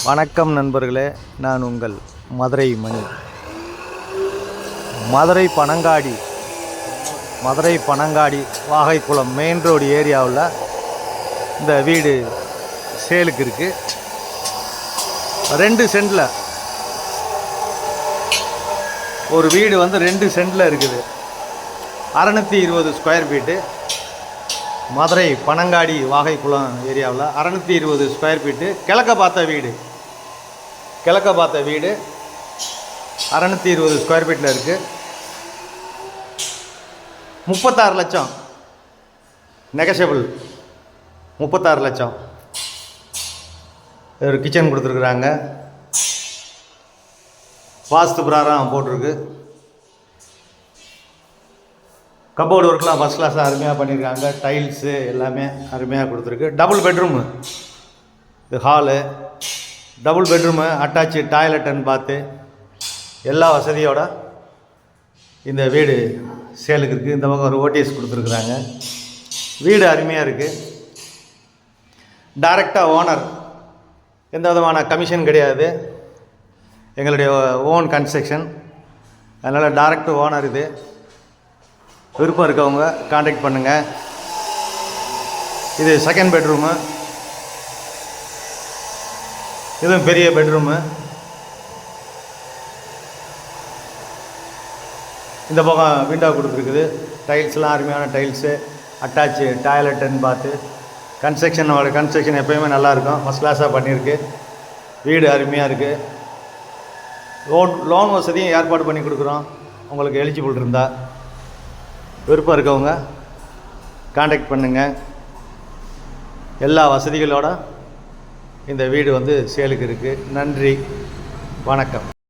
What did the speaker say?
வணக்கம் நண்பர்களே, நான் உங்கள் மதுரை மணி. மதுரை பனங்காடி வாகைக்குளம் மெயின் ரோடு ஏரியாவில் இந்த வீடு சேலுக்கு இருக்குது. 2 சென்டில் ஒரு வீடு 2 சென்டில் இருக்குது. 620 ஸ்கொயர் ஃபீட்டு. மதுரை பனங்காடி வாகைக்குளம் ஏரியாவில் 620 ஸ்கொயர் ஃபீட்டு. கிழக்க பார்த்த வீடு 620 ஸ்கொயர் ஃபீட்டில் இருக்குது. 36 லட்சம் நெகஷபிள். 36 லட்சம். ஒரு கிச்சன் கொடுத்துருக்குறாங்க. வாஸ்து பிரகாரம் போட்டிருக்கு. கபோர்டு ஒர்க்லாம் ஃபஸ்ட் கிளாஸாக அருமையாக பண்ணியிருக்காங்க. டைல்ஸு எல்லாமே அருமையாக கொடுத்துருக்கு. டபுள் பெட்ரூமு, இது hall, double bedroom, attach toilet and bath, எல்லா வசதியோட இந்த வீடு சேலுக்கு இருக்குது. இந்த பக்கம் ஒரு ஓடிஎஸ் கொடுத்துருக்குறாங்க. வீடு அருமையாக இருக்குது. டைரெக்டாக ஓனர், எந்த விதமான கமிஷன் கிடையாது. எங்களுடைய ஓன் கன்ஸ்ட்ரக்ஷன், அதனால் டைரக்ட் ஓனர். இது விருப்பம் இருக்கவங்க காண்டாக்ட் பண்ணுங்கள். இது செகண்ட் பெட்ரூமு, இதுவும் பெரிய பெட்ரூமு. இந்த பக்கம் விண்டோ கொடுத்துருக்குது. டைல்ஸ்லாம் அருமையான டைல்ஸு, அட்டாச்சு டாய்லெட் அண்ட் பாத்து. கன்ஸ்ட்ரக்ஷன் எப்போயுமே நல்லாயிருக்கும். ஃபஸ்ட் கிளாஸாக பண்ணியிருக்கு. வீடு அருமையாக இருக்குது. லோன் வசதியும் ஏற்பாடு பண்ணி கொடுக்குறோம். உங்களுக்கு எலிஜிபிள் இருந்தால் விருப்பம் இருக்கவங்க காண்டாக்ட் பண்ணுங்கள். எல்லா வசதிகளோடு இந்த வீடு சேலுக்கு இருக்குது. நன்றி, வணக்கம்.